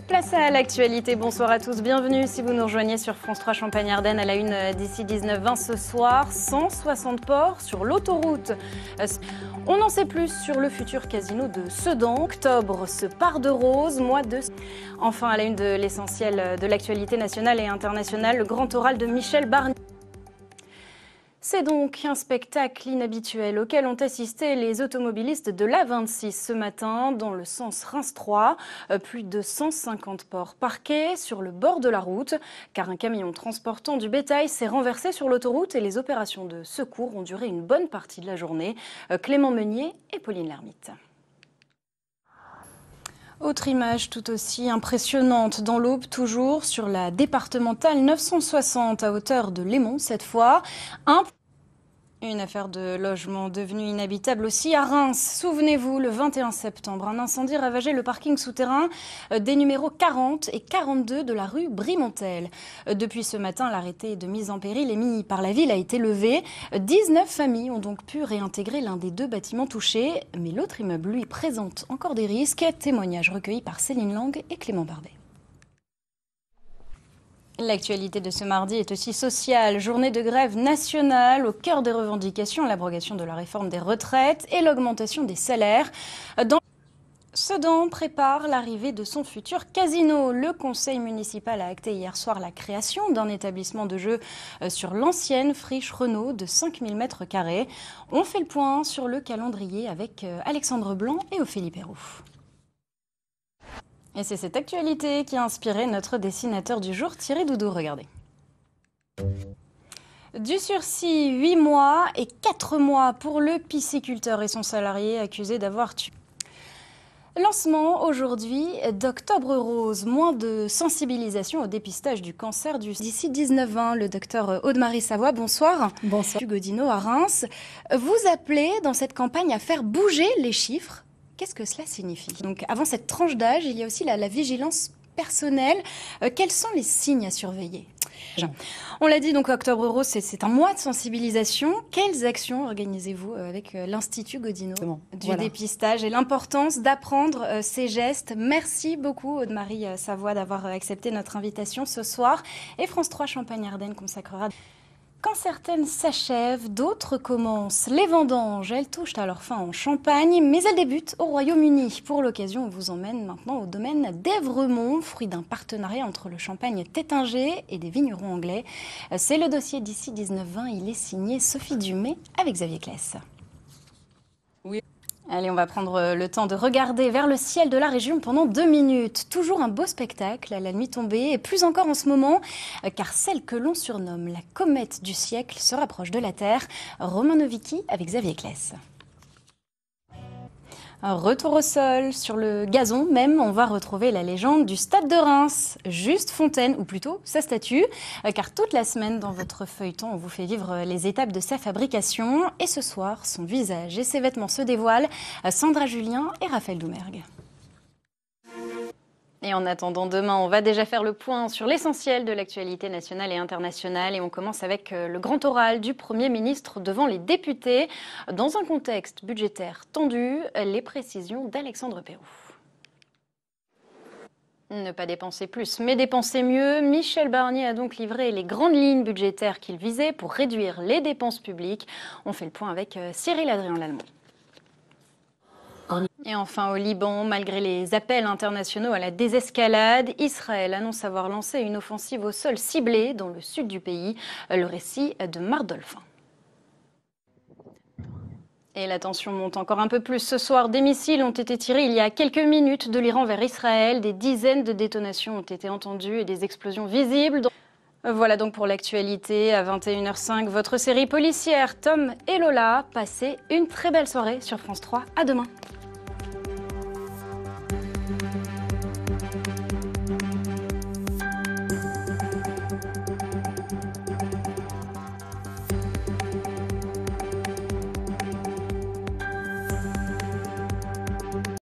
Place à l'actualité, bonsoir à tous, bienvenue si vous nous rejoignez sur France 3 Champagne-Ardenne à la une d'ici 19h20 ce soir. 160 ports sur l'autoroute. On en sait plus sur le futur casino de Sedan. Octobre se part de rose, mois de... Enfin à la une de l'essentiel de l'actualité nationale et internationale, le grand oral de Michel Barnier. C'est donc un spectacle inhabituel auquel ont assisté les automobilistes de l'A26 ce matin dans le sens Reims-3. Plus de 150 porcs parqués sur le bord de la route car un camion transportant du bétail s'est renversé sur l'autoroute et les opérations de secours ont duré une bonne partie de la journée. Clément Meunier et Pauline Lermite. Autre image tout aussi impressionnante dans l'Aube, toujours sur la départementale 960 à hauteur de Lémont cette fois. Une affaire de logement devenue inhabitable aussi à Reims. Souvenez-vous, le 21 septembre, un incendie ravageait le parking souterrain des numéros 40 et 42 de la rue Brimontel. Depuis ce matin, l'arrêté de mise en péril émis par la ville a été levé. 19 familles ont donc pu réintégrer l'un des deux bâtiments touchés, mais l'autre immeuble, lui, présente encore des risques. Témoignage recueilli par Céline Lang et Clément Barbet. L'actualité de ce mardi est aussi sociale. Journée de grève nationale au cœur des revendications, l'abrogation de la réforme des retraites et l'augmentation des salaires. Sedan prépare l'arrivée de son futur casino. Le conseil municipal a acté hier soir la création d'un établissement de jeu sur l'ancienne friche Renault de 5000 m². On fait le point sur le calendrier avec Alexandre Blanc et Ophélie Perrault. Et c'est cette actualité qui a inspiré notre dessinateur du jour, Thierry Doudou. Regardez. Du sursis, 8 mois et 4 mois pour le pisciculteur et son salarié accusé d'avoir tué. Lancement aujourd'hui d'Octobre Rose, moins de sensibilisation au dépistage du cancer d'ici 19h20. Le docteur Aude-Marie Savoie, bonsoir. Bonsoir. Godino à Reims. Vous appelez dans cette campagne à faire bouger les chiffres. Qu'est-ce que cela signifie? Donc, avant cette tranche d'âge, il y a aussi la vigilance personnelle. Quels sont les signes à surveiller? On l'a dit, donc Octobre Rose, c'est un mois de sensibilisation. Quelles actions organisez-vous avec l'Institut Godino du dépistage et l'importance d'apprendre ces gestes? Merci beaucoup Aude-Marie Savoie d'avoir accepté notre invitation ce soir. Et France 3 Champagne-Ardenne consacrera... Quand certaines s'achèvent, d'autres commencent. Les vendanges, elles touchent à leur fin en Champagne, mais elles débutent au Royaume-Uni. Pour l'occasion, on vous emmène maintenant au domaine d'Évremont, fruit d'un partenariat entre le Champagne Taittinger et des vignerons anglais. C'est le dossier d'ici 19h20. Il est signé Sophie Dumay avec Xavier Claes. Oui. Allez, on va prendre le temps de regarder vers le ciel de la région pendant 2 minutes. Toujours un beau spectacle à la nuit tombée, et plus encore en ce moment, car celle que l'on surnomme la comète du siècle se rapproche de la Terre. Romain Novicki avec Xavier Claes. Un retour au sol, sur le gazon même, on va retrouver la légende du Stade de Reims, Juste Fontaine, ou plutôt sa statue, car toute la semaine dans votre feuilleton, on vous fait vivre les étapes de sa fabrication, et ce soir, son visage et ses vêtements se dévoilent. Sandra Julien et Raphaël Doumergue. Et en attendant demain, on va déjà faire le point sur l'essentiel de l'actualité nationale et internationale. Et on commence avec le grand oral du Premier ministre devant les députés. Dans un contexte budgétaire tendu, les précisions d'Alexandre Perrault. Ne pas dépenser plus, mais dépenser mieux. Michel Barnier a donc livré les grandes lignes budgétaires qu'il visait pour réduire les dépenses publiques. On fait le point avec Cyril Adrien-Lallemand. Et enfin au Liban, malgré les appels internationaux à la désescalade, Israël annonce avoir lancé une offensive au sol ciblée dans le sud du pays. Le récit de Marc Dolphin. Et la tension monte encore un peu plus. Ce soir, des missiles ont été tirés il y a quelques minutes de l'Iran vers Israël. Des dizaines de détonations ont été entendues et des explosions visibles. Voilà donc pour l'actualité. À 21h05, votre série policière Tom et Lola. Passez une très belle soirée sur France 3. À demain.